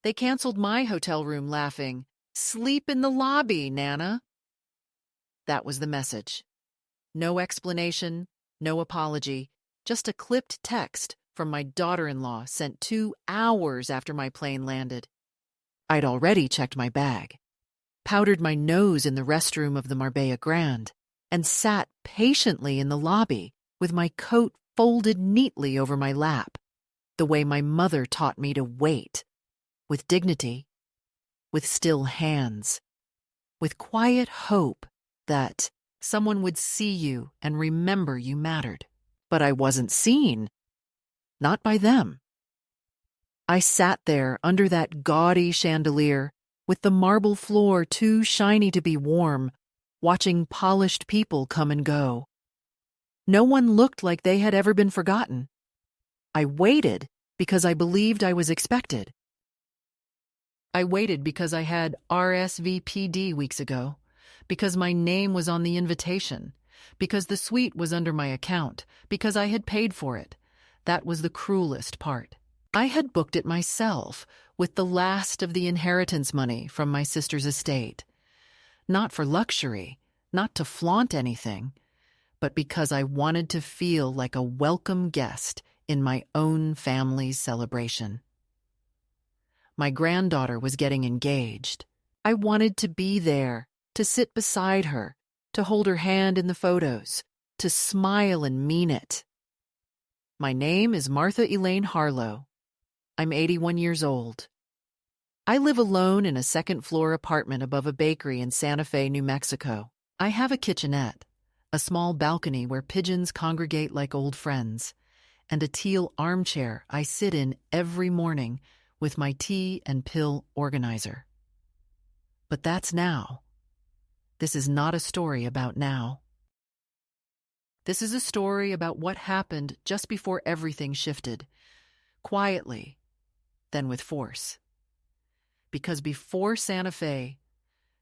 They canceled my hotel room, laughing. Sleep in the lobby, Nana. That was the message. No explanation, no apology, just a clipped text from my daughter-in-law sent 2 hours after my plane landed. I'd already checked my bag, powdered my nose in the restroom of the Marbella Grand, and sat patiently in the lobby with my coat folded neatly over my lap, the way my mother taught me to wait, with dignity, with still hands, with quiet hope that someone would see you and remember you mattered. But I wasn't seen. Not by them. I sat there under that gaudy chandelier, with the marble floor too shiny to be warm, watching polished people come and go. No one looked like they had ever been forgotten. I waited because I believed I was expected. I waited because I had RSVP'd weeks ago, because my name was on the invitation, because the suite was under my account, because I had paid for it. That was the cruelest part. I had booked it myself, with the last of the inheritance money from my sister's estate. Not for luxury, not to flaunt anything, but because I wanted to feel like a welcome guest in my own family's celebration. My granddaughter was getting engaged. I wanted to be there, to sit beside her, to hold her hand in the photos, to smile and mean it. My name is Martha Elaine Harlow. I'm 81 years old. I live alone in a second-floor apartment above a bakery in Santa Fe, New Mexico. I have a kitchenette, a small balcony where pigeons congregate like old friends, and a teal armchair I sit in every morning with my tea and pill organizer. But that's now. This is not a story about now. This is a story about what happened just before everything shifted, quietly, then with force. Because before Santa Fe,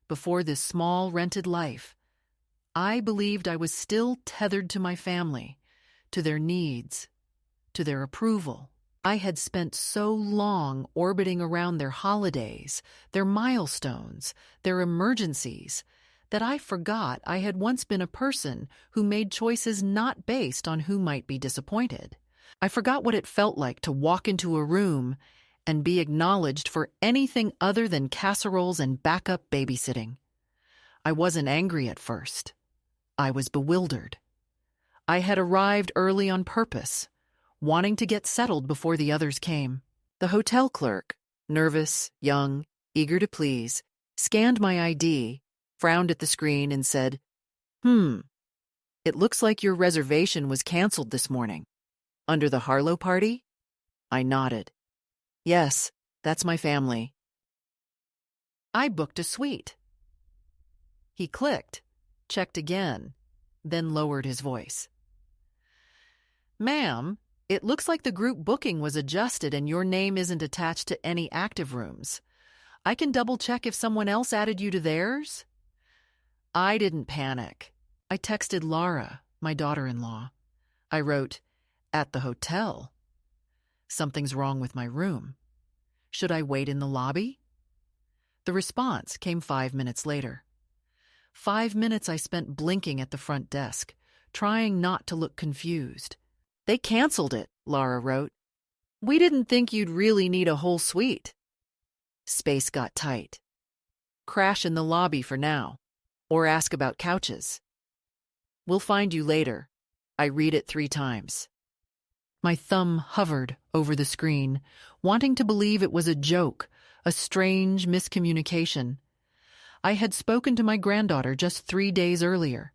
before this small rented life, I believed I was still tethered to my family, to their needs, to their approval. I had spent so long orbiting around their holidays, their milestones, their emergencies, that I forgot I had once been a person who made choices not based on who might be disappointed. I forgot what it felt like to walk into a room and be acknowledged for anything other than casseroles and backup babysitting. I wasn't angry at first. I was bewildered. I had arrived early on purpose, wanting to get settled before the others came. The hotel clerk, nervous, young, eager to please, scanned my ID, frowned at the screen, and said, It looks like your reservation was canceled this morning. Under the Harlow party?" I nodded. "Yes, that's my family." "I booked a suite." He clicked, checked again, then lowered his voice. "Ma'am, it looks like the group booking was adjusted and your name isn't attached to any active rooms. I can double-check if someone else added you to theirs." I didn't panic. I texted Laura, my daughter-in-law. I wrote, "At the hotel. Something's wrong with my room. Should I wait in the lobby?" The response came 5 minutes later. 5 minutes I spent blinking at the front desk, trying not to look confused. "They canceled it," Laura wrote. "We didn't think you'd really need a whole suite." Space got tight. "Crash in the lobby for now, or ask about couches." "We'll find you later." I read it 3 times. My thumb hovered over the screen, wanting to believe it was a joke, a strange miscommunication. I had spoken to my granddaughter just 3 days earlier.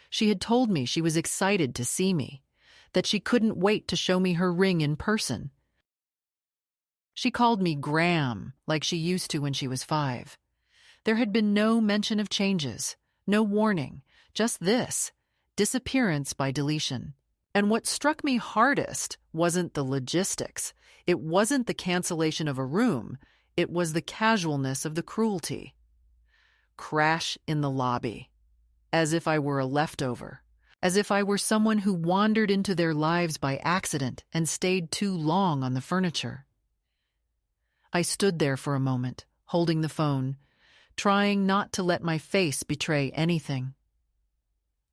She had told me she was excited to see me, that she couldn't wait to show me her ring in person. She called me Graham, like she used to when she was 5. There had been no mention of changes, no warning, just this, disappearance by deletion. And what struck me hardest wasn't the logistics. It wasn't the cancellation of a room. It was the casualness of the cruelty. Crash in the lobby. As if I were a leftover. As if I were someone who wandered into their lives by accident and stayed too long on the furniture. I stood there for a moment, holding the phone, trying not to let my face betray anything.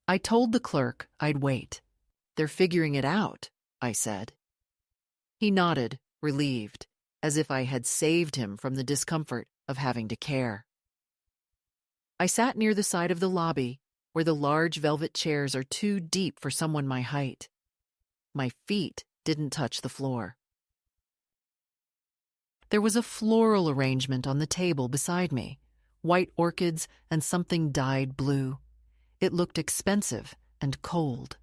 I told the clerk I'd wait. "They're figuring it out," I said. He nodded, relieved, as if I had saved him from the discomfort of having to care. I sat near the side of the lobby, where the large velvet chairs are too deep for someone my height. My feet didn't touch the floor. There was a floral arrangement on the table beside me, white orchids and something dyed blue. It looked expensive and cold.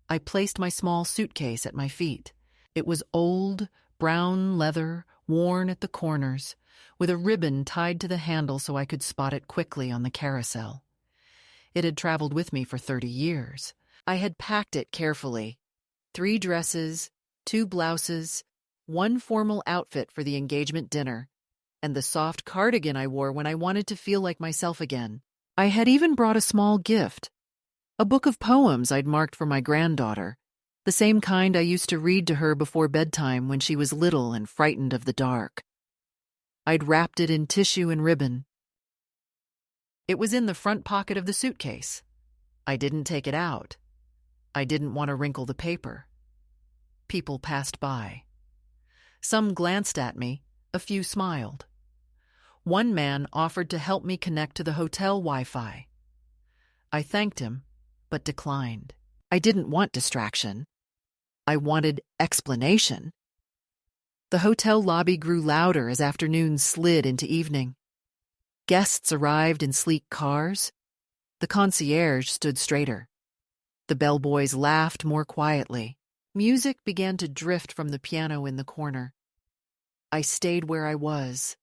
I placed my small suitcase at my feet. It was old, brown leather, worn at the corners, with a ribbon tied to the handle so I could spot it quickly on the carousel. It had traveled with me for 30 years. I had packed it carefully. 3 dresses, 2 blouses, 1 formal outfit for the engagement dinner, and the soft cardigan I wore when I wanted to feel like myself again. I had even brought a small gift, a book of poems I'd marked for my granddaughter, the same kind I used to read to her before bedtime when she was little and frightened of the dark. I'd wrapped it in tissue and ribbon. It was in the front pocket of the suitcase. I didn't take it out. I didn't want to wrinkle the paper. People passed by. Some glanced at me, a few smiled. One man offered to help me connect to the hotel Wi-Fi. I thanked him, but declined. I didn't want distraction. I wanted explanation. The hotel lobby grew louder as afternoon slid into evening. Guests arrived in sleek cars. The concierge stood straighter. The bellboys laughed more quietly. Music began to drift from the piano in the corner. I stayed where I was.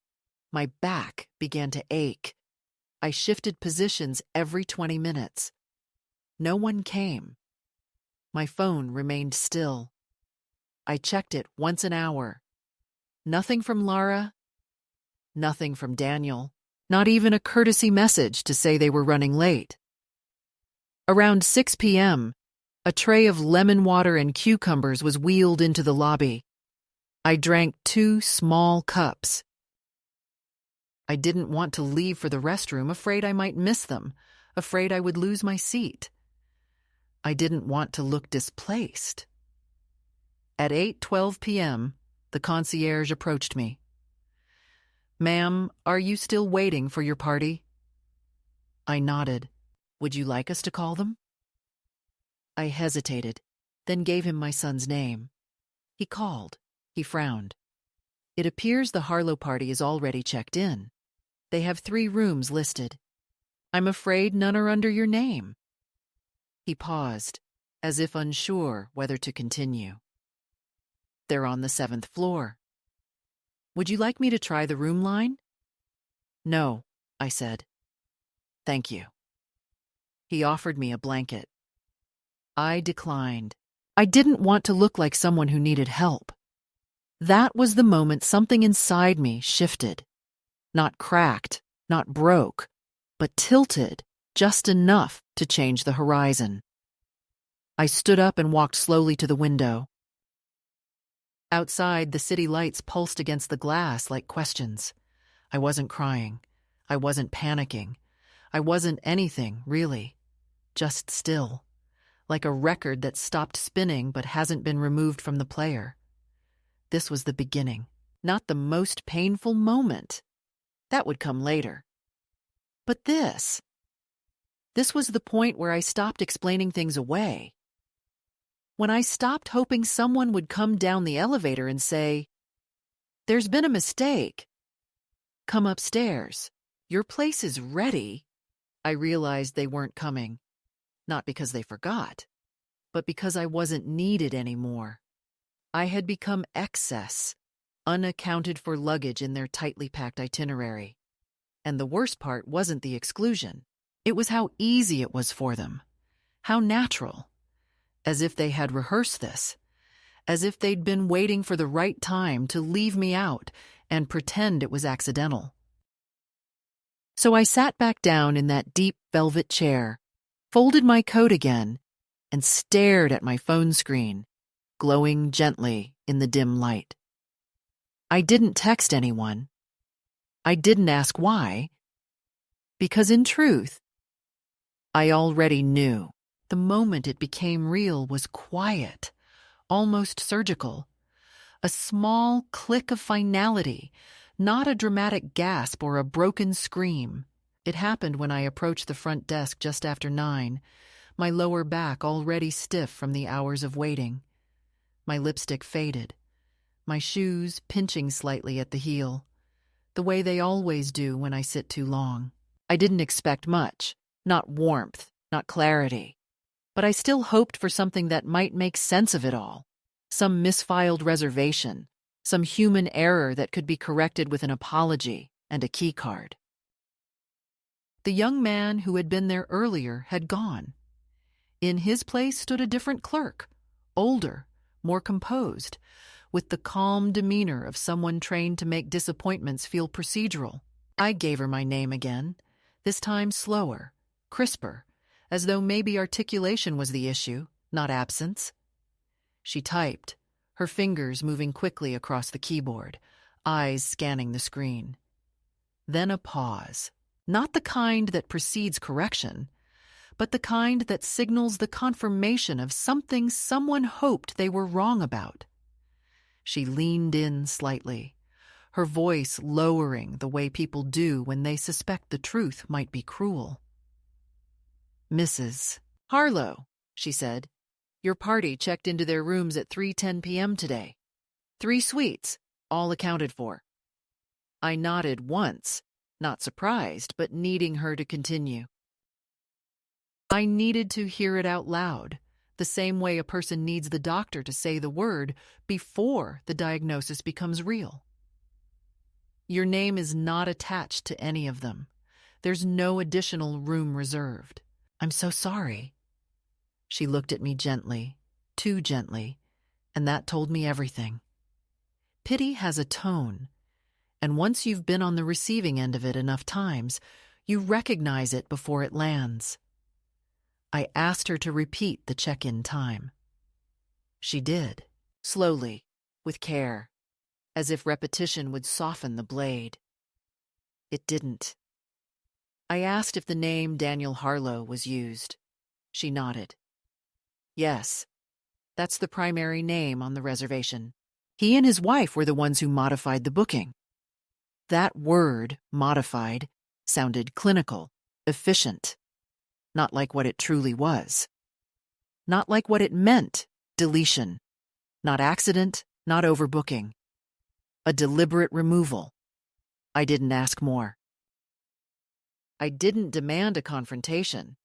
My back began to ache. I shifted positions every 20 minutes. No one came. My phone remained still. I checked it once an hour. Nothing from Lara. Nothing from Daniel. Not even a courtesy message to say they were running late. Around 6 p.m., a tray of lemon water and cucumbers was wheeled into the lobby. I drank 2 small cups. I didn't want to leave for the restroom, afraid I might miss them, afraid I would lose my seat. I didn't want to look displaced. At 8:12 p.m., the concierge approached me. "Ma'am, are you still waiting for your party?" I nodded. "Would you like us to call them?" I hesitated, then gave him my son's name. He called. He frowned. "It appears the Harlow party is already checked in. They have 3 rooms listed. I'm afraid none are under your name." He paused, as if unsure whether to continue. "They're on the 7th floor. Would you like me to try the room line?" "No," I said. "Thank you." He offered me a blanket. I declined. I didn't want to look like someone who needed help. That was the moment something inside me shifted. Not cracked, not broke, but tilted just enough to change the horizon. I stood up and walked slowly to the window. Outside, the city lights pulsed against the glass like questions. I wasn't crying. I wasn't panicking. I wasn't anything, really. Just still. Like a record that stopped spinning but hasn't been removed from the player. This was the beginning, not the most painful moment. That would come later. But this was the point where I stopped explaining things away. When I stopped hoping someone would come down the elevator and say, "There's been a mistake. Come upstairs. Your place is ready," I realized they weren't coming. Not because they forgot, but because I wasn't needed anymore. I had become excess, unaccounted for luggage in their tightly packed itinerary. And the worst part wasn't the exclusion. It was how easy it was for them. How natural. As if they had rehearsed this. As if they'd been waiting for the right time to leave me out and pretend it was accidental. So I sat back down in that deep velvet chair, folded my coat again, and stared at my phone screen, glowing gently in the dim light. I didn't text anyone. I didn't ask why, because in truth, I already knew. The moment it became real was quiet, almost surgical. A small click of finality, not a dramatic gasp or a broken scream. It happened when I approached the front desk just after 9, my lower back already stiff from the hours of waiting. My lipstick faded, my shoes pinching slightly at the heel, the way they always do when I sit too long. I didn't expect much, not warmth, not clarity. But I still hoped for something that might make sense of it all. Some misfiled reservation, some human error that could be corrected with an apology and a keycard. The young man who had been there earlier had gone. In his place stood a different clerk, older, more composed, with the calm demeanor of someone trained to make disappointments feel procedural. I gave her my name again, this time slower, crisper, as though maybe articulation was the issue, not absence. She typed, her fingers moving quickly across the keyboard, eyes scanning the screen. Then a pause, not the kind that precedes correction, but the kind that signals the confirmation of something someone hoped they were wrong about. She leaned in slightly, her voice lowering the way people do when they suspect the truth might be cruel. "Mrs. Harlow," she said, "your party checked into their rooms at 3:10 p.m. today. 3 suites, all accounted for." I nodded once, not surprised, but needing her to continue. I needed to hear it out loud, the same way a person needs the doctor to say the word before the diagnosis becomes real. "Your name is not attached to any of them. There's no additional room reserved. I'm so sorry." She looked at me gently, too gently, and that told me everything. Pity has a tone, and once you've been on the receiving end of it enough times, you recognize it before it lands. I asked her to repeat the check-in time. She did, slowly, with care, as if repetition would soften the blade. It didn't. I asked if the name Daniel Harlow was used. She nodded. "Yes, that's the primary name on the reservation. He and his wife were the ones who modified the booking." That word, modified, sounded clinical, efficient, not like what it truly was. Not like what it meant, deletion. Not accident, not overbooking. A deliberate removal. I didn't ask more. I didn't demand a confrontation.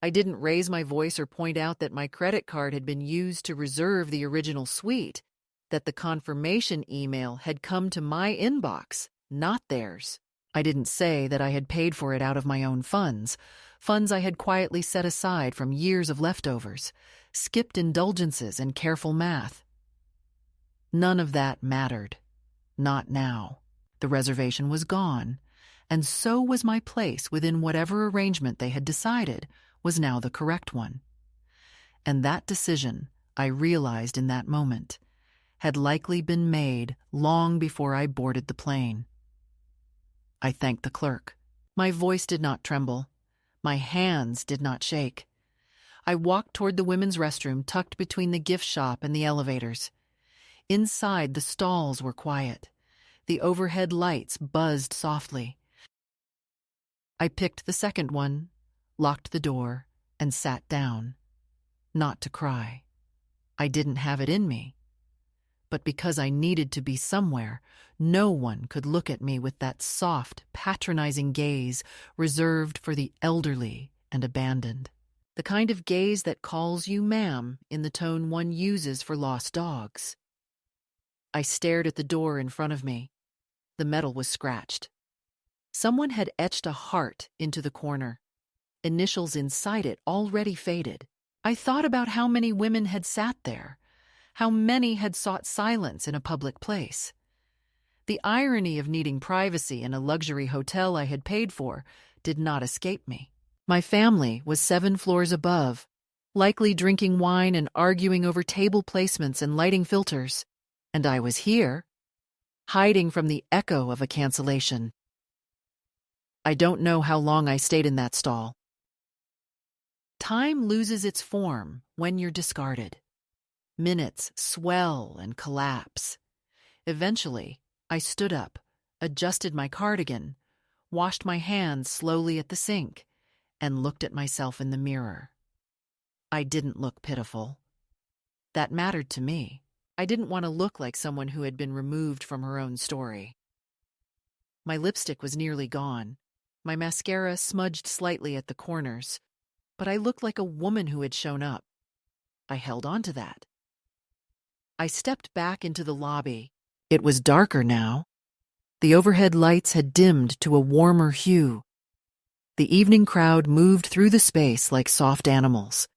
I didn't raise my voice or point out that my credit card had been used to reserve the original suite, that the confirmation email had come to my inbox, not theirs. I didn't say that I had paid for it out of my own funds I had quietly set aside from years of leftovers, skipped indulgences and careful math. None of that mattered. Not now. The reservation was gone, and so was my place within whatever arrangement they had decided was now the correct one. And that decision, I realized in that moment, had likely been made long before I boarded the plane. I thanked the clerk. My voice did not tremble. My hands did not shake. I walked toward the women's restroom tucked between the gift shop and the elevators. Inside, the stalls were quiet. The overhead lights buzzed softly. I picked the second one, locked the door, and sat down. Not to cry. I didn't have it in me. But because I needed to be somewhere, no one could look at me with that soft, patronizing gaze reserved for the elderly and abandoned. The kind of gaze that calls you ma'am in the tone one uses for lost dogs. I stared at the door in front of me. The metal was scratched. Someone had etched a heart into the corner. Initials inside it already faded. I thought about how many women had sat there, how many had sought silence in a public place. The irony of needing privacy in a luxury hotel I had paid for did not escape me. My family was 7 floors above, likely drinking wine and arguing over table placements and lighting filters. And I was here, hiding from the echo of a cancellation. I don't know how long I stayed in that stall. Time loses its form when you're discarded. Minutes swell and collapse. Eventually, I stood up, adjusted my cardigan, washed my hands slowly at the sink, and looked at myself in the mirror. I didn't look pitiful. That mattered to me. I didn't want to look like someone who had been removed from her own story. My lipstick was nearly gone. My mascara smudged slightly at the corners, but I looked like a woman who had shown up. I held on to that. I stepped back into the lobby. It was darker now. The overhead lights had dimmed to a warmer hue. The evening crowd moved through the space like soft animals.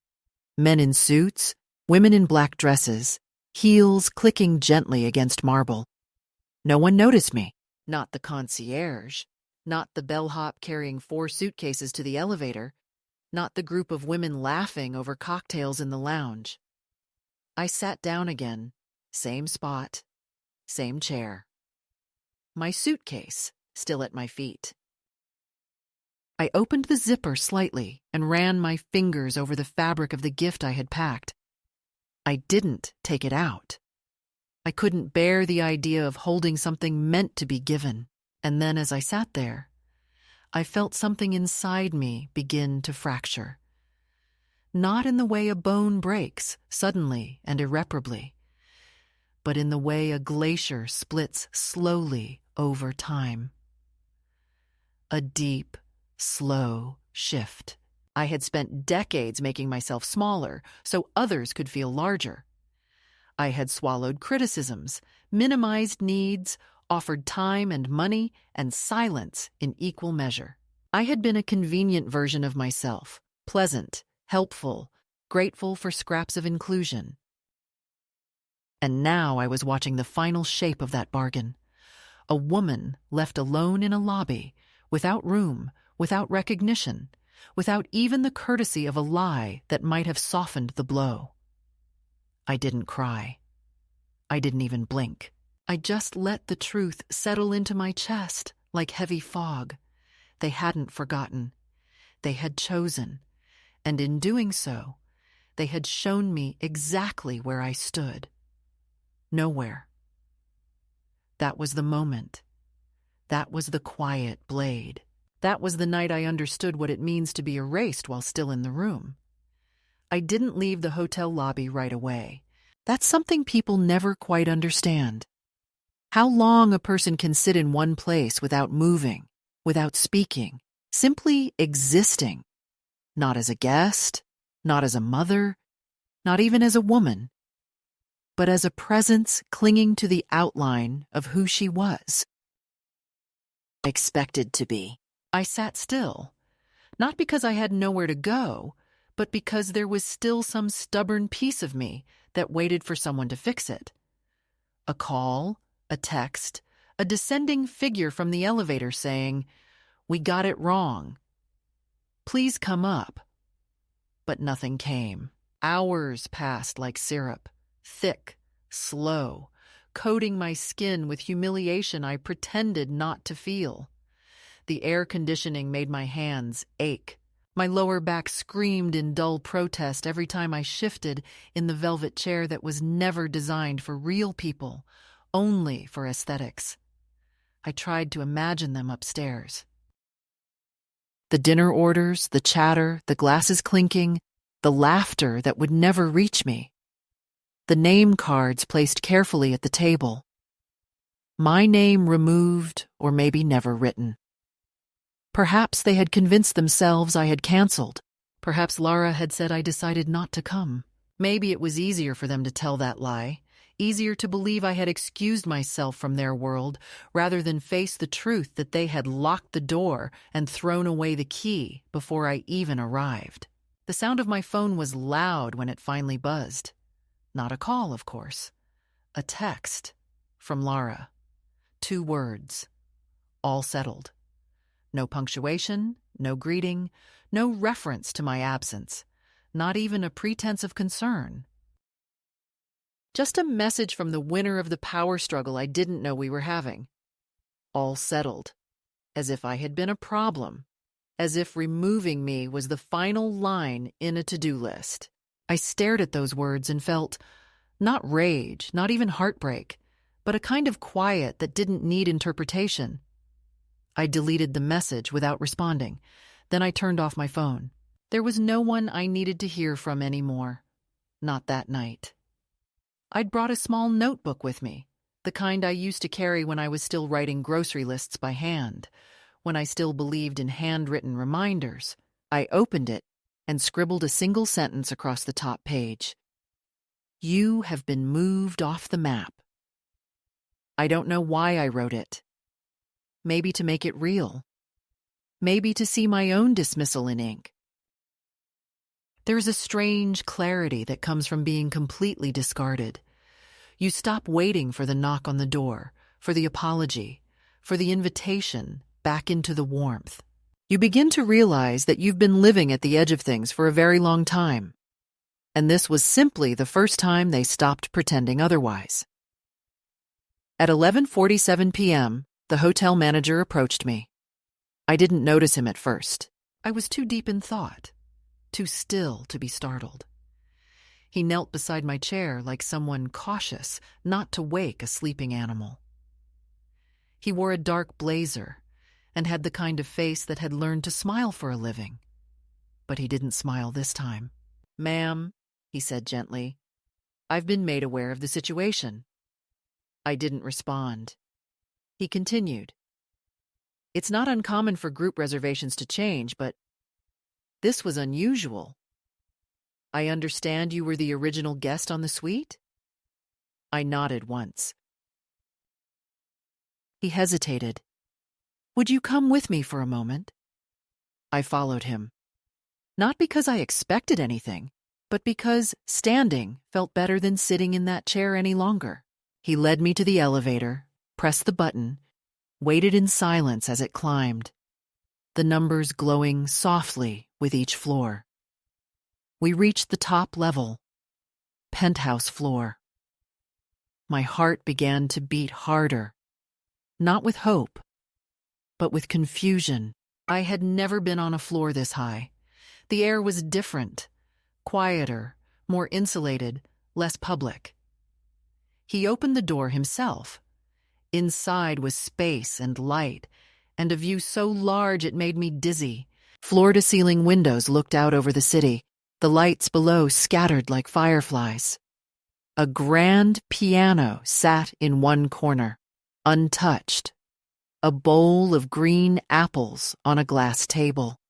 Men in suits, women in black dresses, heels clicking gently against marble. No one noticed me. Not the concierge, not the bellhop carrying 4 suitcases to the elevator, not the group of women laughing over cocktails in the lounge. I sat down again, same spot, same chair. My suitcase still at my feet. I opened the zipper slightly and ran my fingers over the fabric of the gift I had packed. I didn't take it out. I couldn't bear the idea of holding something meant to be given. And then as I sat there, I felt something inside me begin to fracture. Not in the way a bone breaks suddenly and irreparably, but in the way a glacier splits slowly over time. A deep, slow shift. I had spent decades making myself smaller so others could feel larger. I had swallowed criticisms, minimized needs, offered time and money and silence in equal measure. I had been a convenient version of myself, pleasant, helpful, grateful for scraps of inclusion. And now I was watching the final shape of that bargain. A woman left alone in a lobby, without room, without recognition, without even the courtesy of a lie that might have softened the blow. I didn't cry. I didn't even blink. I just let the truth settle into my chest like heavy fog. They hadn't forgotten. They had chosen. And in doing so, they had shown me exactly where I stood. Nowhere. That was the moment. That was the quiet blade. That was the night I understood what it means to be erased while still in the room. I didn't leave the hotel lobby right away. That's something people never quite understand. How long a person can sit in one place without moving, without speaking, simply existing. Not as a guest, not as a mother, not even as a woman, but as a presence clinging to the outline of who she was. Expected to be. I sat still, not because I had nowhere to go, but because there was still some stubborn piece of me that waited for someone to fix it. A call, a text, a descending figure from the elevator saying, "We got it wrong. Please come up." But nothing came. Hours passed like syrup, thick, slow, coating my skin with humiliation I pretended not to feel. The air conditioning made my hands ache. My lower back screamed in dull protest every time I shifted in the velvet chair that was never designed for real people, only for aesthetics. I tried to imagine them upstairs. The dinner orders, the chatter, the glasses clinking, the laughter that would never reach me. The name cards placed carefully at the table. My name removed or maybe never written. Perhaps they had convinced themselves I had canceled. Perhaps Lara had said I decided not to come. Maybe it was easier for them to tell that lie, easier to believe I had excused myself from their world rather than face the truth that they had locked the door and thrown away the key before I even arrived. The sound of my phone was loud when it finally buzzed. Not a call, of course. A text from Lara. 2 words. All settled. No punctuation, no greeting, no reference to my absence, not even a pretense of concern. Just a message from the winner of the power struggle I didn't know we were having. All settled, as if I had been a problem, as if removing me was the final line in a to-do list. I stared at those words and felt, not rage, not even heartbreak, but a kind of quiet that didn't need interpretation. I deleted the message without responding. Then I turned off my phone. There was no one I needed to hear from anymore. Not that night. I'd brought a small notebook with me, the kind I used to carry when I was still writing grocery lists by hand, when I still believed in handwritten reminders. I opened it and scribbled a single sentence across the top page. You have been moved off the map. I don't know why I wrote it. Maybe to make it real. Maybe to see my own dismissal in ink. There's a strange clarity that comes from being completely discarded. You stop waiting for the knock on the door, for the apology, for the invitation back into the warmth. You begin to realize that you've been living at the edge of things for a very long time. And this was simply the first time they stopped pretending otherwise. At 11:47 p.m., the hotel manager approached me. I didn't notice him at first. I was too deep in thought, too still to be startled. He knelt beside my chair like someone cautious not to wake a sleeping animal. He wore a dark blazer and had the kind of face that had learned to smile for a living. But he didn't smile this time. "Ma'am," he said gently, "I've been made aware of the situation." I didn't respond. He continued, "It's not uncommon for group reservations to change, but this was unusual. I understand you were the original guest on the suite?" I nodded once. He hesitated. "Would you come with me for a moment?" I followed him. Not because I expected anything, but because standing felt better than sitting in that chair any longer. He led me to the elevator, pressed the button, waited in silence as it climbed, the numbers glowing softly with each floor. We reached the top level, penthouse floor. My heart began to beat harder, not with hope, but with confusion. I had never been on a floor this high. The air was different, quieter, more insulated, less public. He opened the door himself. Inside was space and light, and a view so large it made me dizzy. Floor-to-ceiling windows looked out over the city, the lights below scattered like fireflies. A grand piano sat in one corner, untouched, a bowl of green apples on a glass table.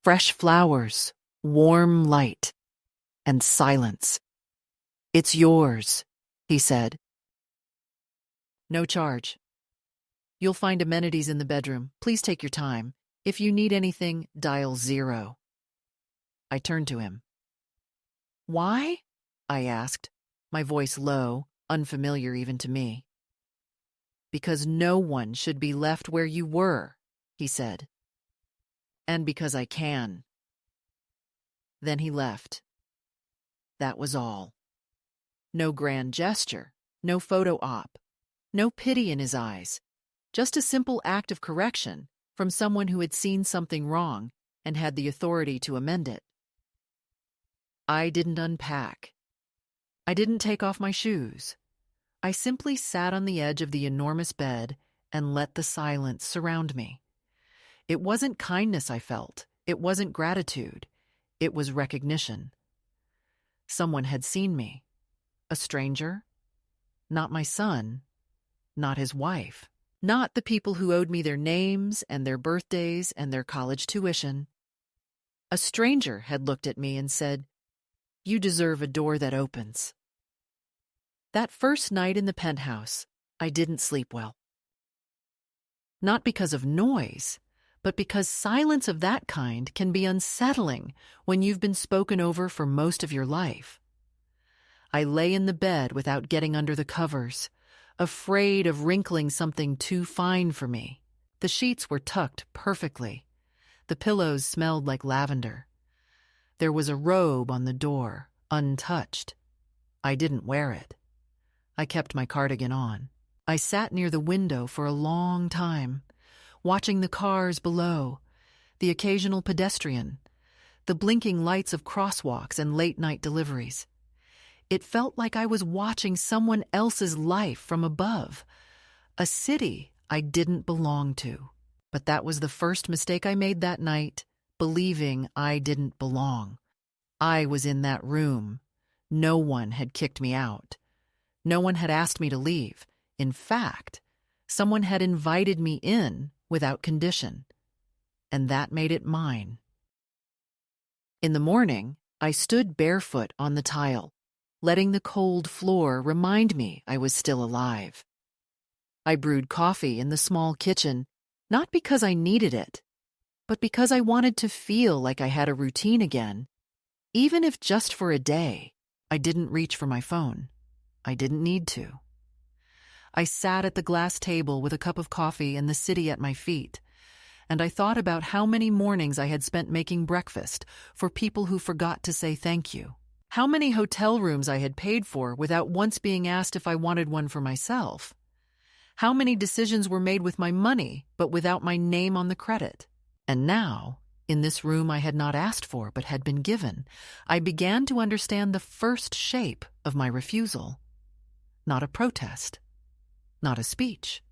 Fresh flowers, warm light, and silence. "It's yours," he said. "No charge. You'll find amenities in the bedroom. Please take your time. If you need anything, dial 0. I turned to him. "Why?" I asked, my voice low, unfamiliar even to me. "Because no one should be left where you were," he said. "And because I can." Then he left. That was all. No grand gesture, no photo op, no pity in his eyes, just a simple act of correction from someone who had seen something wrong and had the authority to amend it. I didn't unpack. I didn't take off my shoes. I simply sat on the edge of the enormous bed and let the silence surround me. It wasn't kindness I felt. It wasn't gratitude. It was recognition. Someone had seen me. A stranger? Not my son. Not his wife. Not the people who owed me their names and their birthdays and their college tuition. A stranger had looked at me and said, "You deserve a door that opens." That first night in the penthouse, I didn't sleep well. Not because of noise, but because silence of that kind can be unsettling when you've been spoken over for most of your life. I lay in the bed without getting under the covers, afraid of wrinkling something too fine for me. The sheets were tucked perfectly. The pillows smelled like lavender. There was a robe on the door, untouched. I didn't wear it. I kept my cardigan on. I sat near the window for a long time, watching the cars below, the occasional pedestrian, the blinking lights of crosswalks and late-night deliveries. It felt like I was watching someone else's life from above, a city I didn't belong to. But that was the first mistake I made that night, believing I didn't belong. I was in that room. No one had kicked me out. No one had asked me to leave. In fact, someone had invited me in without condition, and that made it mine. In the morning, I stood barefoot on the tile, letting the cold floor remind me I was still alive. I brewed coffee in the small kitchen, not because I needed it, but because I wanted to feel like I had a routine again, even if just for a day. I didn't reach for my phone. I didn't need to. I sat at the glass table with a cup of coffee and the city at my feet, and I thought about how many mornings I had spent making breakfast for people who forgot to say thank you. How many hotel rooms I had paid for without once being asked if I wanted one for myself. How many decisions were made with my money but without my name on the credit. And now, in this room I had not asked for but had been given, I began to understand the first shape of my refusal. Not a protest. Not a speech.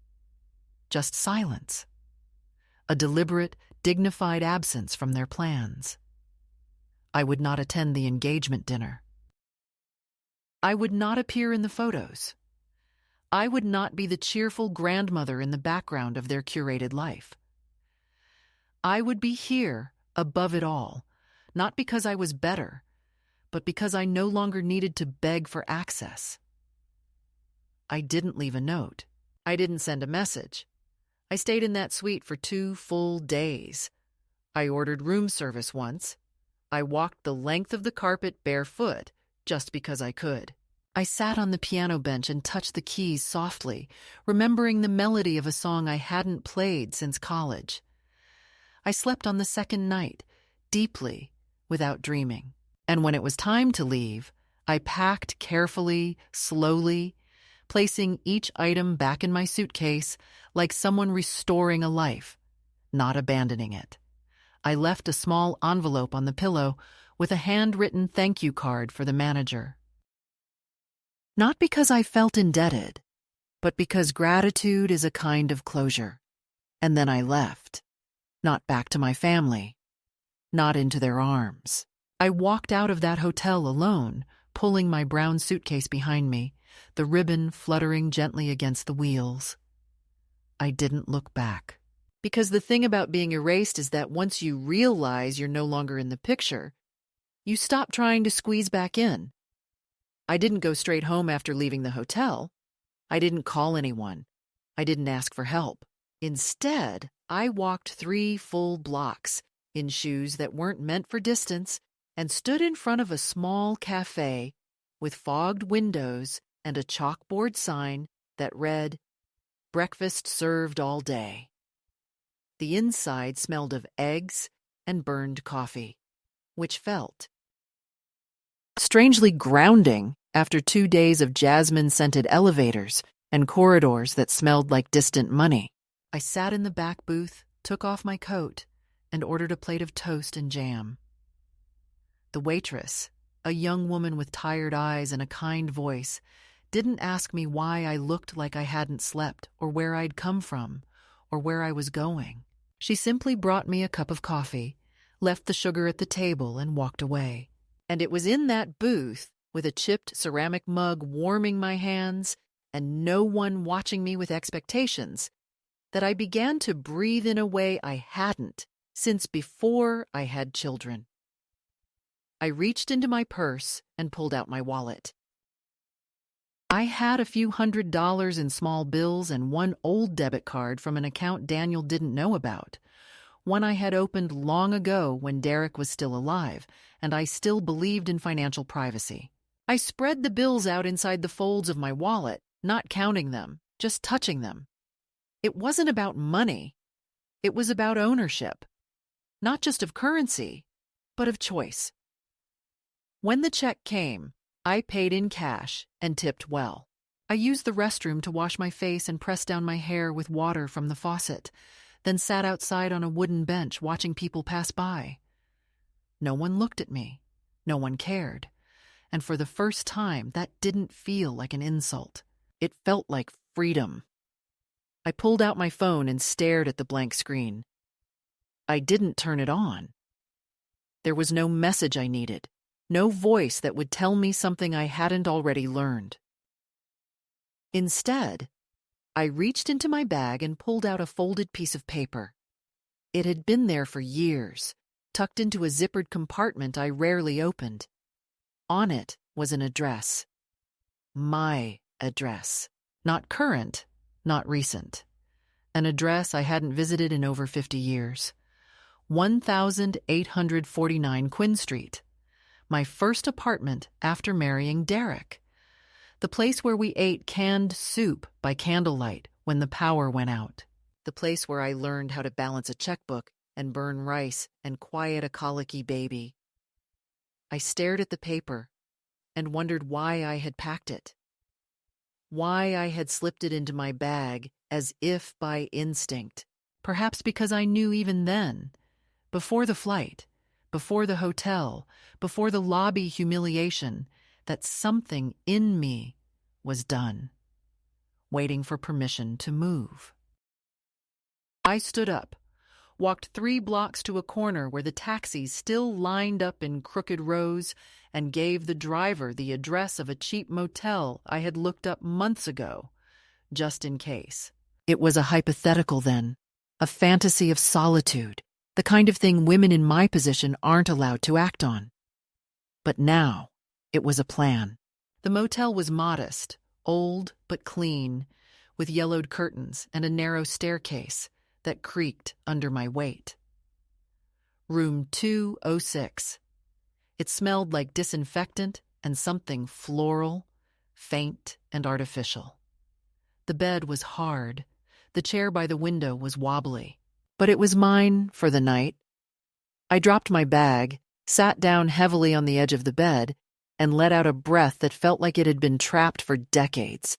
Just silence. A deliberate, dignified absence from their plans. I would not attend the engagement dinner. I would not appear in the photos. I would not be the cheerful grandmother in the background of their curated life. I would be here, above it all, not because I was better, but because I no longer needed to beg for access. I didn't leave a note. I didn't send a message. I stayed in that suite for 2 full days. I ordered room service once. I walked the length of the carpet barefoot, just because I could. I sat on the piano bench and touched the keys softly, remembering the melody of a song I hadn't played since college. I slept on the second night, deeply, without dreaming. And when it was time to leave, I packed carefully, slowly, placing each item back in my suitcase like someone restoring a life, not abandoning it. I left a small envelope on the pillow with a handwritten thank you card for the manager. Not because I felt indebted, but because gratitude is a kind of closure. And then I left. Not back to my family. Not into their arms. I walked out of that hotel alone, pulling my brown suitcase behind me, the ribbon fluttering gently against the wheels. I didn't look back. Because the thing about being erased is that once you realize you're no longer in the picture, you stop trying to squeeze back in. I didn't go straight home after leaving the hotel. I didn't call anyone. I didn't ask for help. Instead, I walked 3 full blocks in shoes that weren't meant for distance and stood in front of a small cafe with fogged windows and a chalkboard sign that read, "Breakfast served all day." The inside smelled of eggs and burned coffee, which felt strangely grounding after 2 days of jasmine-scented elevators and corridors that smelled like distant money. I sat in the back booth, took off my coat, and ordered a plate of toast and jam. The waitress, a young woman with tired eyes and a kind voice, didn't ask me why I looked like I hadn't slept or where I'd come from or where I was going. She simply brought me a cup of coffee, left the sugar at the table, and walked away. And it was in that booth, with a chipped ceramic mug warming my hands and no one watching me with expectations, that I began to breathe in a way I hadn't since before I had children. I reached into my purse and pulled out my wallet. I had a few $100s in small bills and one old debit card from an account Daniel didn't know about, one I had opened long ago when Derek was still alive, and I still believed in financial privacy. I spread the bills out inside the folds of my wallet, not counting them, just touching them. It wasn't about money. It was about ownership, not just of currency, but of choice. When the check came, I paid in cash and tipped well. I used the restroom to wash my face and press down my hair with water from the faucet, then sat outside on a wooden bench watching people pass by. No one looked at me. No one cared. And for the first time, that didn't feel like an insult. It felt like freedom. I pulled out my phone and stared at the blank screen. I didn't turn it on. There was no message I needed, no voice that would tell me something I hadn't already learned. Instead, I reached into my bag and pulled out a folded piece of paper. It had been there for years, tucked into a zippered compartment I rarely opened. On it was an address. My address. Not current, not recent. An address I hadn't visited in over 50 years. 1849 Quinn Street. My first apartment after marrying Derek. The place where we ate canned soup by candlelight when the power went out. The place where I learned how to balance a checkbook and burn rice and quiet a colicky baby. I stared at the paper and wondered why I had packed it. Why I had slipped it into my bag as if by instinct. Perhaps because I knew even then, before the flight, before the hotel, before the lobby humiliation, that something in me was done, waiting for permission to move. I stood up, walked 3 blocks to a corner where the taxis still lined up in crooked rows, and gave the driver the address of a cheap motel I had looked up months ago, just in case. It was a hypothetical then, a fantasy of solitude, the kind of thing women in my position aren't allowed to act on. But now, it was a plan. The motel was modest, old but clean, with yellowed curtains and a narrow staircase that creaked under my weight. Room 206. It smelled like disinfectant and something floral, faint and artificial. The bed was hard. The chair by the window was wobbly. But it was mine for the night. I dropped my bag, sat down heavily on the edge of the bed, and let out a breath that felt like it had been trapped for decades.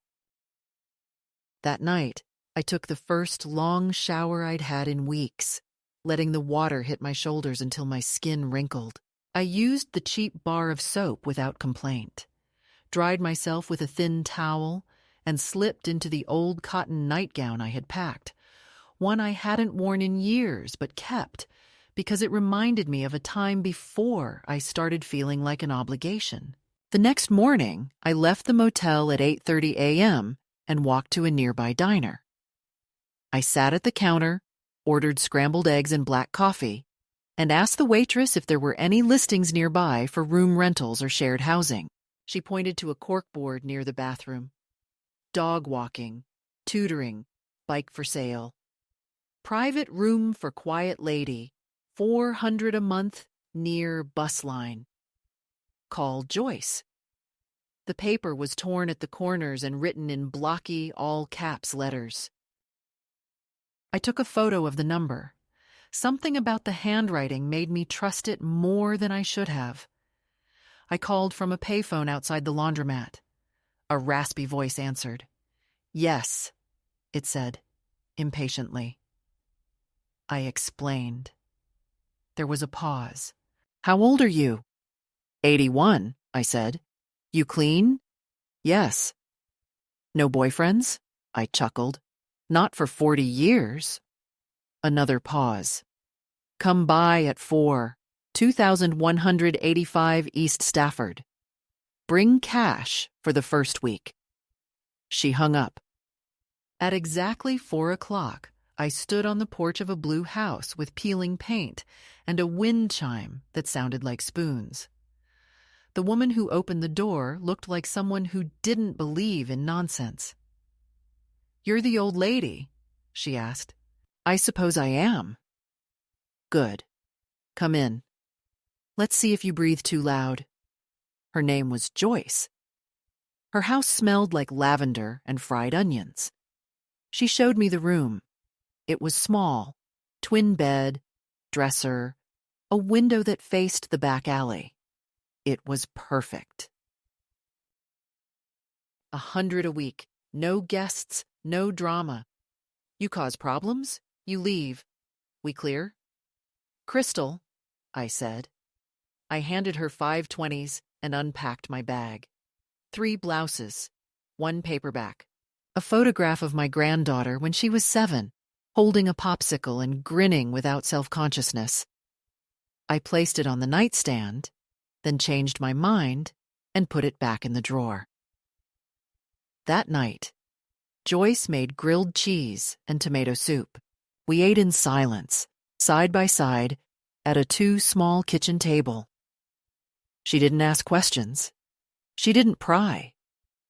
That night, I took the first long shower I'd had in weeks, letting the water hit my shoulders until my skin wrinkled. I used the cheap bar of soap without complaint, dried myself with a thin towel, and slipped into the old cotton nightgown I had packed, one I hadn't worn in years but kept because it reminded me of a time before I started feeling like an obligation. The next morning, I left the motel at 8:30 a.m. and walked to a nearby diner. I sat at the counter, ordered scrambled eggs and black coffee, and asked the waitress if there were any listings nearby for room rentals or shared housing. She pointed to a corkboard near the bathroom. Dog walking, tutoring, bike for sale. Private room for quiet lady, $400 a month, near bus line. Call Joyce. The paper was torn at the corners and written in blocky, all-caps letters. I took a photo of the number. Something about the handwriting made me trust it more than I should have. I called from a payphone outside the laundromat. A raspy voice answered. "Yes," it said, impatiently. I explained. There was a pause. "How old are you?" 81, I said. "You clean?" "Yes." "No boyfriends?" I chuckled. "Not for 40 years." Another pause. "Come by at 4, 2185 East Stafford. Bring cash for the first week." She hung up. At exactly 4 o'clock, I stood on the porch of a blue house with peeling paint and a wind chime that sounded like spoons. The woman who opened the door looked like someone who didn't believe in nonsense. "You're the old lady?" she asked. "I suppose I am." "Good. Come in. Let's see if you breathe too loud." Her name was Joyce. Her house smelled like lavender and fried onions. She showed me the room. It was small, twin bed, dresser, a window that faced the back alley. It was perfect. 100 a week. No guests, no drama. You cause problems, you leave. We clear? Crystal, I said. I handed her 5 20s and unpacked my bag. 3 blouses, 1 paperback, a photograph of my granddaughter when she was 7, holding a popsicle and grinning without self-consciousness. I placed it on the nightstand, then changed my mind and put it back in the drawer. That night, Joyce made grilled cheese and tomato soup. We ate in silence, side by side, at a too small kitchen table. She didn't ask questions. She didn't pry.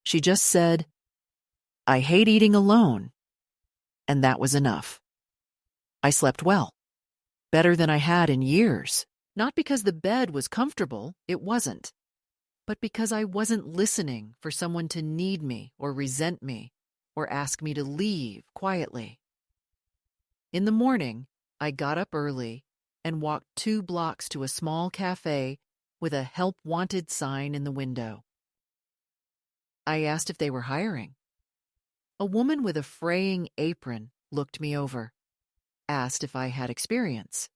She just said, "I hate eating alone." And that was enough. I slept well, better than I had in years. Not because the bed was comfortable, it wasn't, but because I wasn't listening for someone to need me or resent me or ask me to leave quietly. In the morning, I got up early and walked 2 blocks to a small cafe with a help wanted sign in the window. I asked if they were hiring. A woman with a fraying apron looked me over, asked if I had experience.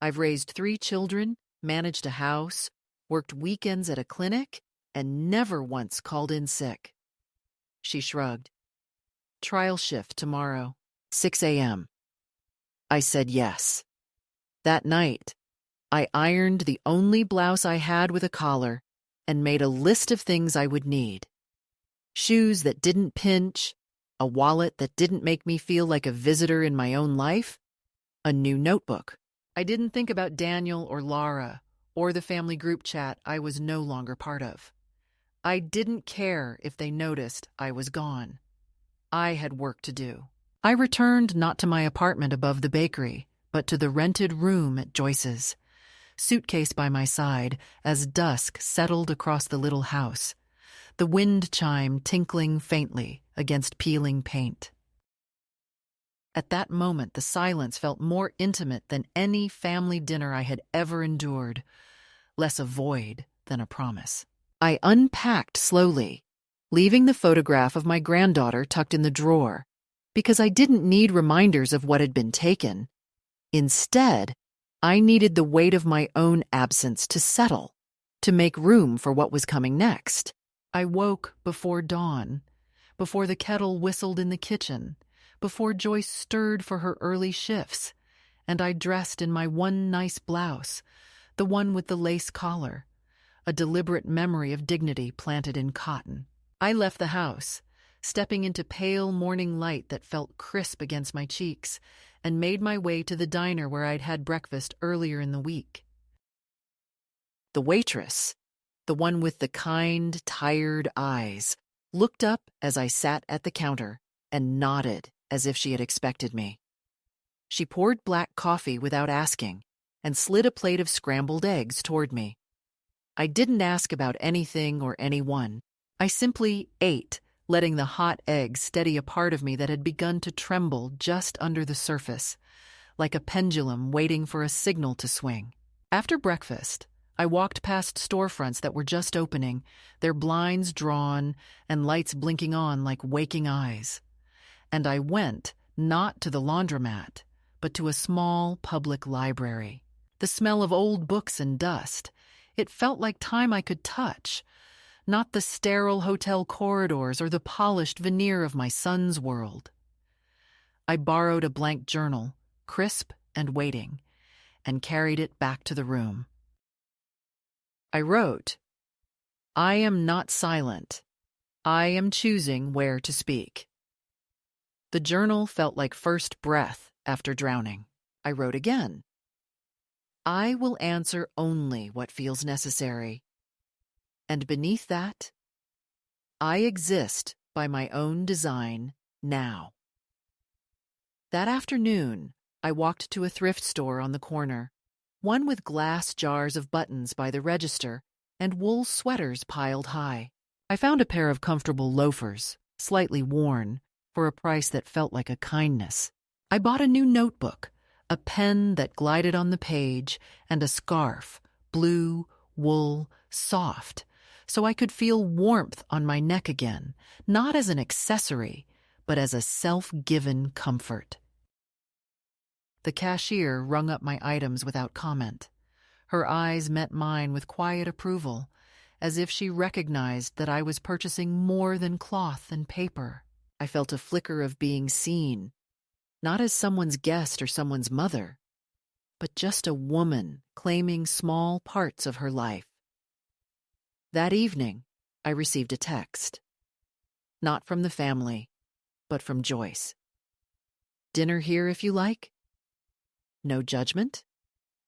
I've raised 3 children, managed a house, worked weekends at a clinic, and never once called in sick. She shrugged. Trial shift tomorrow, 6 a.m. I said yes. That night, I ironed the only blouse I had with a collar and made a list of things I would need. Shoes that didn't pinch, a wallet that didn't make me feel like a visitor in my own life, a new notebook. I didn't think about Daniel or Laura or the family group chat I was no longer part of. I didn't care if they noticed I was gone. I had work to do. I returned not to my apartment above the bakery, but to the rented room at Joyce's, suitcase by my side as dusk settled across the little house, the wind chime tinkling faintly against peeling paint. At that moment, the silence felt more intimate than any family dinner I had ever endured, less a void than a promise. I unpacked slowly, leaving the photograph of my granddaughter tucked in the drawer, because I didn't need reminders of what had been taken. Instead, I needed the weight of my own absence to settle, to make room for what was coming next. I woke before dawn, before the kettle whistled in the kitchen, before Joyce stirred for her early shifts, and I dressed in my one nice blouse, the one with the lace collar, a deliberate memory of dignity planted in cotton. I left the house, stepping into pale morning light that felt crisp against my cheeks, and made my way to the diner where I'd had breakfast earlier in the week. The waitress, the one with the kind, tired eyes, looked up as I sat at the counter and nodded as if she had expected me. She poured black coffee without asking and slid a plate of scrambled eggs toward me. I didn't ask about anything or anyone. I simply ate, letting the hot eggs steady a part of me that had begun to tremble just under the surface, like a pendulum waiting for a signal to swing. After breakfast, I walked past storefronts that were just opening, their blinds drawn and lights blinking on like waking eyes. And I went not to the laundromat, but to a small public library. The smell of old books and dust. It felt like time I could touch, not the sterile hotel corridors or the polished veneer of my son's world. I borrowed a blank journal, crisp and waiting, and carried it back to the room. I wrote, "I am not silent. I am choosing where to speak." The journal felt like first breath after drowning. I wrote again, "I will answer only what feels necessary." And beneath that, "I exist by my own design now." That afternoon, I walked to a thrift store on the corner, one with glass jars of buttons by the register and wool sweaters piled high. I found a pair of comfortable loafers, slightly worn, for a price that felt like a kindness. I bought a new notebook, a pen that glided on the page, and a scarf, blue, wool, soft, so I could feel warmth on my neck again, not as an accessory, but as a self-given comfort. The cashier rung up my items without comment. Her eyes met mine with quiet approval, as if she recognized that I was purchasing more than cloth and paper. I felt a flicker of being seen, not as someone's guest or someone's mother, but just a woman claiming small parts of her life. That evening, I received a text. Not from the family, but from Joyce. "Dinner here if you like." No judgment,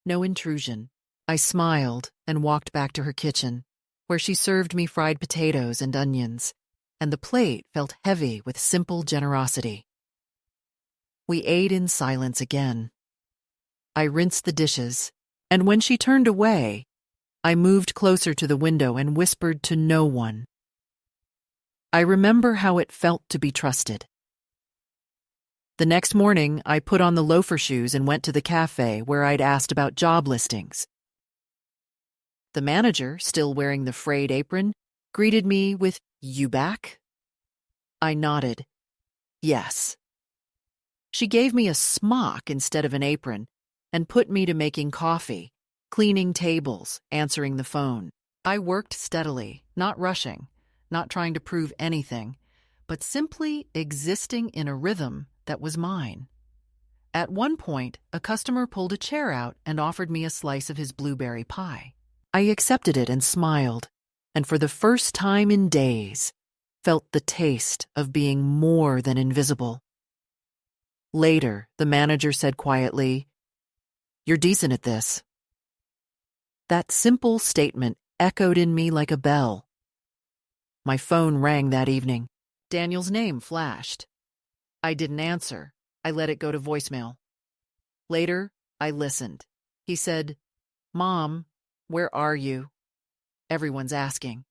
no intrusion. I smiled and walked back to her kitchen, where she served me fried potatoes and onions, and the plate felt heavy with simple generosity. We ate in silence again. I rinsed the dishes, and when she turned away, I moved closer to the window and whispered to no one. I remember how it felt to be trusted. The next morning, I put on the loafer shoes and went to the cafe where I'd asked about job listings. The manager, still wearing the frayed apron, greeted me with, "You back?" I nodded. Yes. She gave me a smock instead of an apron and put me to making coffee, cleaning tables, answering the phone. I worked steadily, not rushing, not trying to prove anything, but simply existing in a rhythm that was mine. At one point, a customer pulled a chair out and offered me a slice of his blueberry pie. I accepted it and smiled, and for the first time in days, felt the taste of being more than invisible. Later, the manager said quietly, "You're decent at this." That simple statement echoed in me like a bell. My phone rang that evening. Daniel's name flashed. I didn't answer. I let it go to voicemail. Later, I listened. He said, "Mom, where are you? Everyone's asking."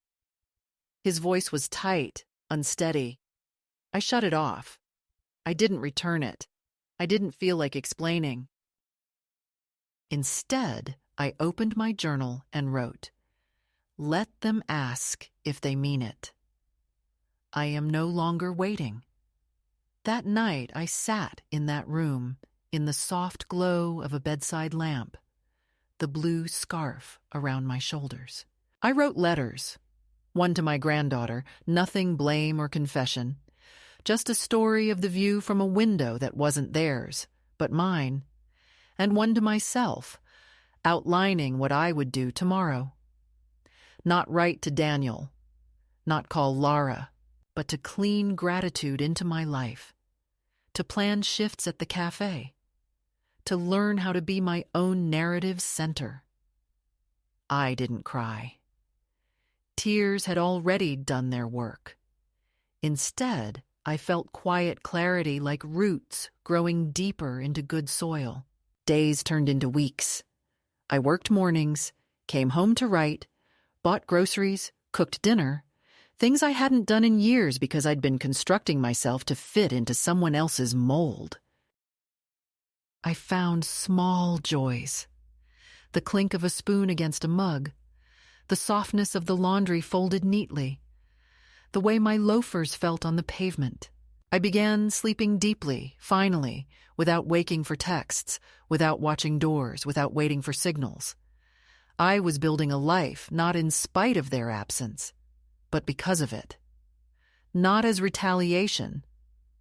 His voice was tight, unsteady. I shut it off. I didn't return it. I didn't feel like explaining. Instead, I opened my journal and wrote, "Let them ask if they mean it. I am no longer waiting." That night, I sat in that room, in the soft glow of a bedside lamp, the blue scarf around my shoulders. I wrote letters, one to my granddaughter, nothing blame or confession, just a story of the view from a window that wasn't theirs, but mine, and one to myself, outlining what I would do tomorrow. Not write to Daniel, not call Lara, but to clean gratitude into my life, to plan shifts at the cafe, to learn how to be my own narrative's center. I didn't cry. Tears had already done their work. Instead, I felt quiet clarity like roots growing deeper into good soil. Days turned into weeks. I worked mornings, came home to write, bought groceries, cooked dinner, things I hadn't done in years because I'd been constructing myself to fit into someone else's mold. I found small joys. The clink of a spoon against a mug, the softness of the laundry folded neatly, the way my loafers felt on the pavement. I began sleeping deeply, finally, without waking for texts, without watching doors, without waiting for signals. I was building a life not in spite of their absence, but because of it. Not as retaliation,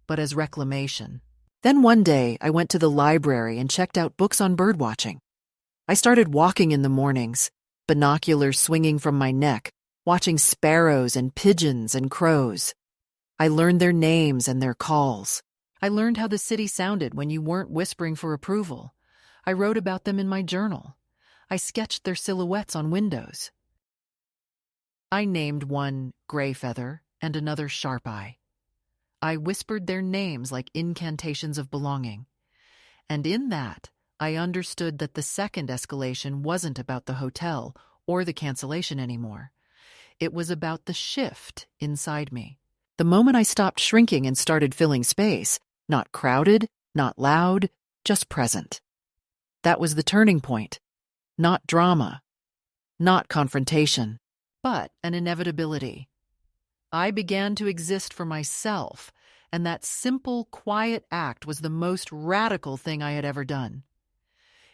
but as reclamation. Then one day, I went to the library and checked out books on birdwatching. I started walking in the mornings, binoculars swinging from my neck, watching sparrows and pigeons and crows. I learned their names and their calls. I learned how the city sounded when you weren't whispering for approval. I wrote about them in my journal. I sketched their silhouettes on windows. I named one Greyfeather and another Sharp-Eye. I whispered their names like incantations of belonging. And in that, I understood that the second escalation wasn't about the hotel or the cancellation anymore. It was about the shift inside me. The moment I stopped shrinking and started filling space, not crowded, not loud, just present. That was the turning point. Not drama, not confrontation, but an inevitability. I began to exist for myself, and that simple, quiet act was the most radical thing I had ever done.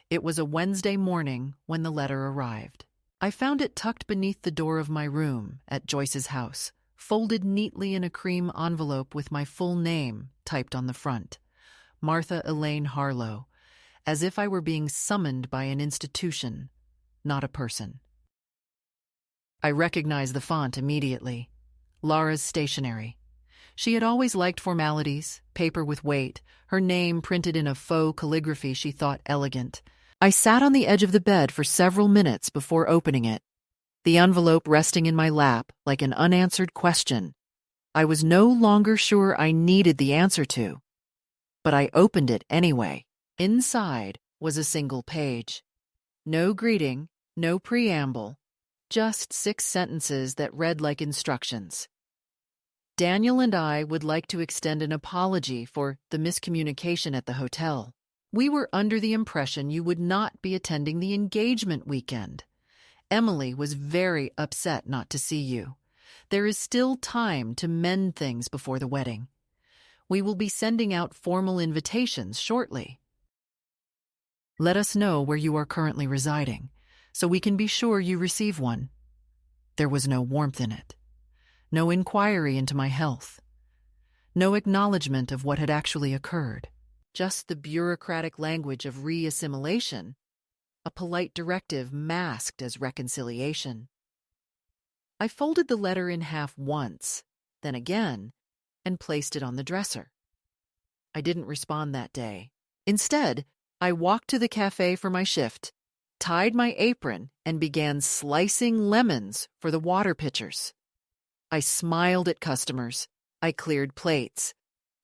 It was a Wednesday morning when the letter arrived. I found it tucked beneath the door of my room at Joyce's house, folded neatly in a cream envelope with my full name typed on the front, Martha Elaine Harlow, as if I were being summoned by an institution, not a person. I recognized the font immediately. Laura's stationery. She had always liked formalities, paper with weight, her name printed in a faux calligraphy she thought elegant. I sat on the edge of the bed for several minutes before opening it, the envelope resting in my lap like an unanswered question I was no longer sure I needed the answer to. But I opened it anyway. Inside was a single page. No greeting, no preamble, just 6 sentences that read like instructions. Daniel and I would like to extend an apology for the miscommunication at the hotel. We were under the impression you would not be attending the engagement weekend. Emily was very upset not to see you. There is still time to mend things before the wedding. We will be sending out formal invitations shortly. Let us know where you are currently residing, so we can be sure you receive one. There was no warmth in it, no inquiry into my health, no acknowledgement of what had actually occurred, just the bureaucratic language of re-assimilation, a polite directive masked as reconciliation. I folded the letter in half once, then again, and placed it on the dresser. I didn't respond that day. Instead, I walked to the cafe for my shift, tied my apron, and began slicing lemons for the water pitchers. I smiled at customers. I cleared plates.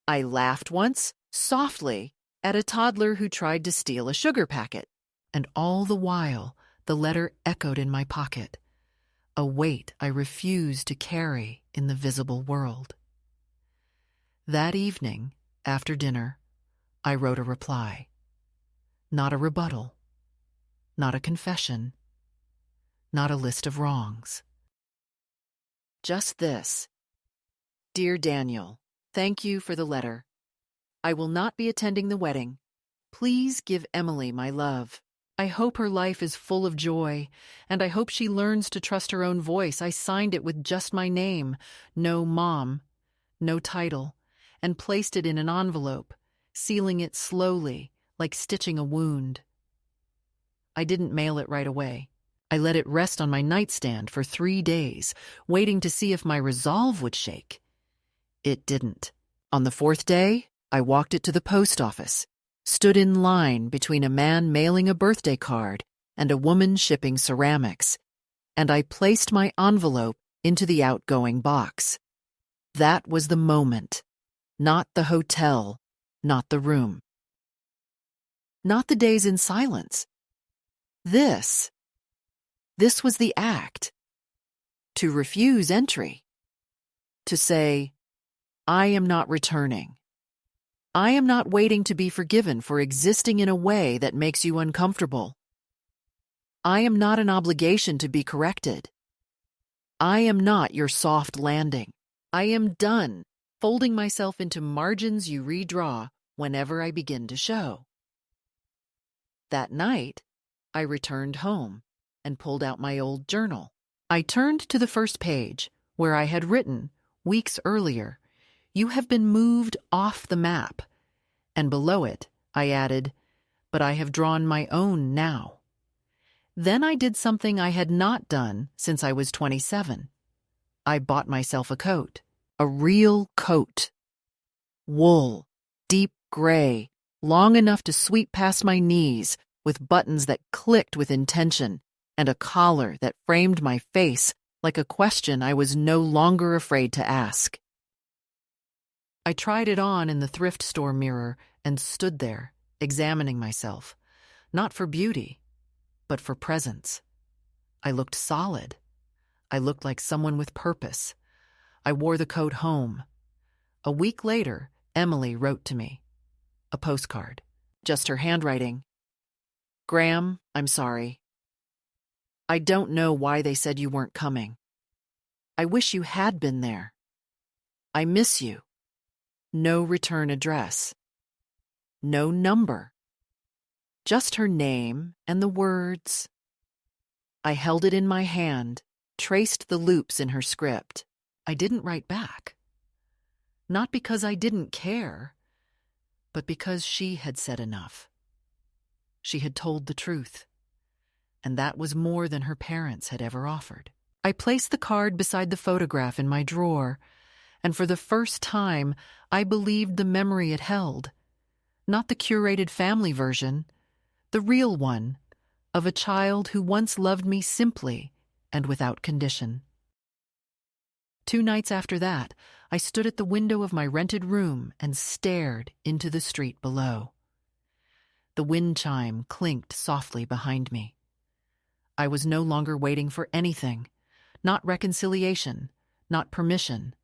I laughed once, softly, at a toddler who tried to steal a sugar packet. And all the while, the letter echoed in my pocket, a weight I refused to carry in the visible world. That evening, after dinner, I wrote a reply. Not a rebuttal. Not a confession. Not a list of wrongs. Just this. Dear Daniel, thank you for the letter. I will not be attending the wedding. Please give Emily my love. I hope her life is full of joy, and I hope she learns to trust her own voice. I signed it with just my name, no mom, no title, and placed it in an envelope, sealing it slowly, like stitching a wound. I didn't mail it right away. I let it rest on my nightstand for 3 days, waiting to see if my resolve would shake. It didn't. On the 4th day, I walked it to the post office, stood in line between a man mailing a birthday card and a woman shipping ceramics, and I placed my envelope into the outgoing box. That was the moment, not the hotel, not the room. Not the days in silence. This was the act. To refuse entry. To say, I am not returning. I am not waiting to be forgiven for existing in a way that makes you uncomfortable. I am not an obligation to be corrected. I am not your soft landing. I am done folding myself into margins you redraw whenever I begin to show. That night, I returned home and pulled out my old journal. I turned to the first page, where I had written, weeks earlier, "You have been moved off the map." And below it, I added, "But I have drawn my own now." Then I did something I had not done since I was 27. I bought myself a coat. A real coat. Wool, deep gray, long enough to sweep past my knees, with buttons that clicked with intention, and a collar that framed my face like a question I was no longer afraid to ask. I tried it on in the thrift store mirror and stood there, examining myself, not for beauty, but for presence. I looked solid. I looked like someone with purpose. I wore the coat home. A week later, Emily wrote to me. A postcard. Just her handwriting. "Graham, I'm sorry. I don't know why they said you weren't coming. I wish you had been there. I miss you. No return address. No number. Just her name and the words. I held it in my hand, traced the loops in her script. I didn't write back. Not because I didn't care, but because she had said enough. She had told the truth, and that was more than her parents had ever offered. I placed the card beside the photograph in my drawer, and for the first time, I believed the memory it held. Not the curated family version, the real one, of a child who once loved me simply and without condition. 2 nights after that, I stood at the window of my rented room and stared into the street below. The wind chime clinked softly behind me. I was no longer waiting for anything, not reconciliation, not permission,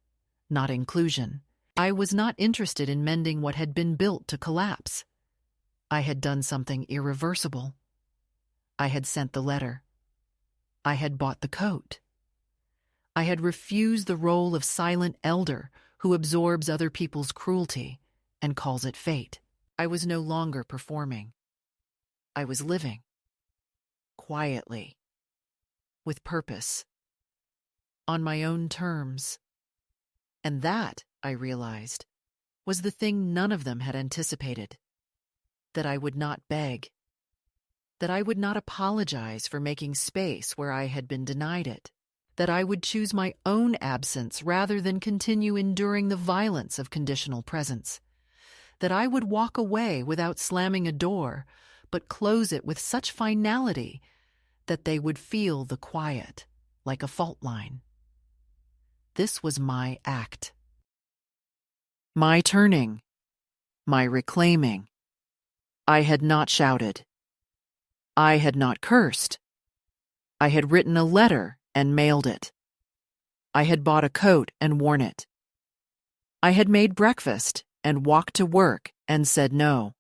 not inclusion. I was not interested in mending what had been built to collapse. I had done something irreversible. I had sent the letter. I had bought the coat. I had refused the role of silent elder who absorbs other people's cruelty and calls it fate. I was no longer performing. I was living. Quietly. With purpose. On my own terms. And that, I realized, was the thing none of them had anticipated. That I would not beg. That I would not apologize for making space where I had been denied it. That I would choose my own absence rather than continue enduring the violence of conditional presence. That I would walk away without slamming a door, but close it with such finality that they would feel the quiet, like a fault line. This was my act. My turning. My reclaiming. I had not shouted. I had not cursed. I had written a letter and mailed it. I had bought a coat and worn it. I had made breakfast and walked to work and said no.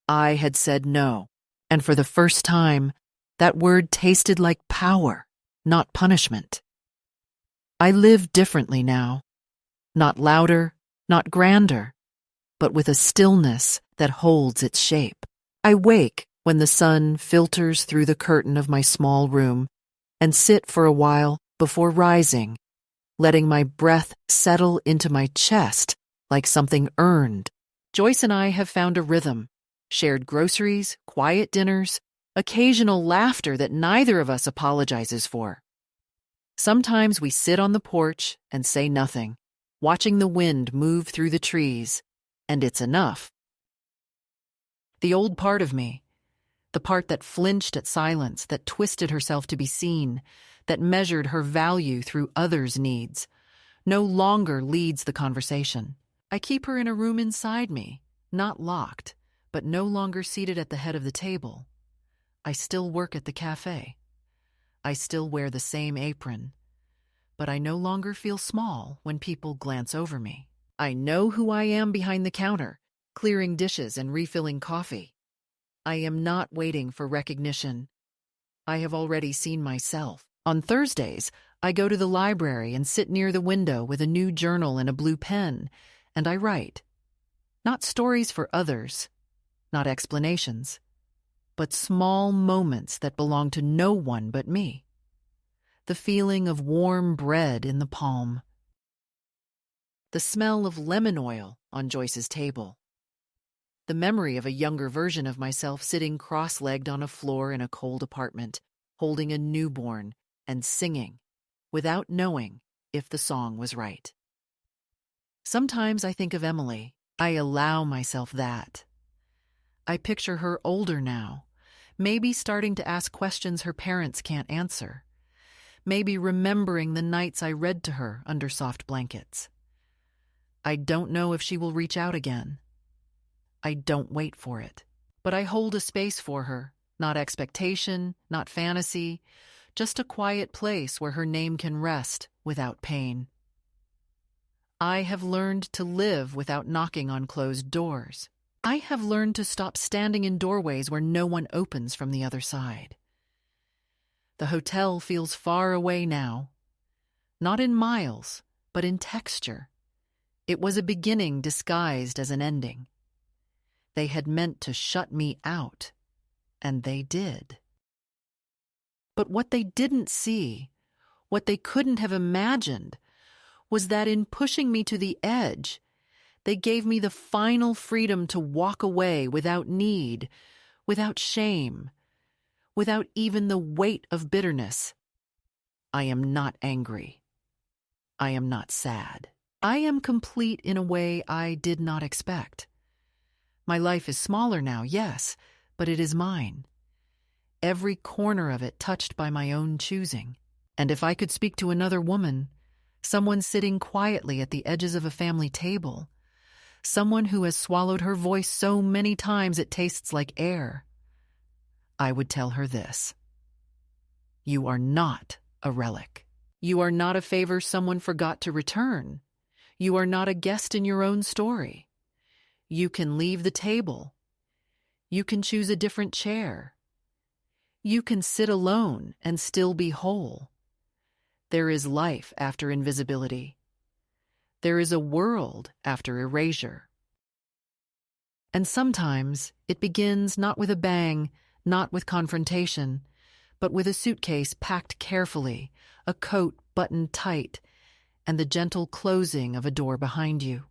I had said no, and for the first time, that word tasted like power, not punishment. I live differently now, not louder, not grander, but with a stillness that holds its shape. I wake when the sun filters through the curtain of my small room and sit for a while before rising, letting my breath settle into my chest like something earned. Joyce and I have found a rhythm, shared groceries, quiet dinners, occasional laughter that neither of us apologizes for. Sometimes we sit on the porch and say nothing, watching the wind move through the trees, and it's enough. The old part of me, the part that flinched at silence, that twisted herself to be seen, that measured her value through others' needs, no longer leads the conversation. I keep her in a room inside me, not locked, but no longer seated at the head of the table. I still work at the cafe. I still wear the same apron. But I no longer feel small when people glance over me. I know who I am behind the counter, clearing dishes and refilling coffee. I am not waiting for recognition. I have already seen myself. On Thursdays, I go to the library and sit near the window with a new journal and a blue pen, and I write. Not stories for others, not explanations, but small moments that belong to no one but me. The feeling of warm bread in the palm. The smell of lemon oil on Joyce's table. The memory of a younger version of myself sitting cross-legged on a floor in a cold apartment, holding a newborn and singing, without knowing if the song was right. Sometimes I think of Emily. I allow myself that. I picture her older now, maybe starting to ask questions her parents can't answer, maybe remembering the nights I read to her under soft blankets. I don't know if she will reach out again. I don't wait for it. But I hold a space for her, not expectation, not fantasy, just a quiet place where her name can rest without pain. I have learned to live without knocking on closed doors. I have learned to stop standing in doorways where no one opens from the other side. The hotel feels far away now. not in miles, but in texture. It was a beginning disguised as an ending. They had meant to shut me out, and they did. But what they didn't see, what they couldn't have imagined, was that in pushing me to the edge, they gave me the final freedom to walk away without need, without shame, without even the weight of bitterness. I am not angry. I am not sad. I am complete in a way I did not expect. My life is smaller now, yes, but it is mine. Every corner of it touched by my own choosing. And if I could speak to another woman, someone sitting quietly at the edges of a family table, someone who has swallowed her voice so many times it tastes like air, I would tell her this: you are not a relic. You are not a favor someone forgot to return. You are not a guest in your own story. You can leave the table. You can choose a different chair. You can sit alone and still be whole. There is life after invisibility. There is a world after erasure. And sometimes it begins not with a bang, not with confrontation, but with a suitcase packed carefully, a coat buttoned tight, and the gentle closing of a door behind you.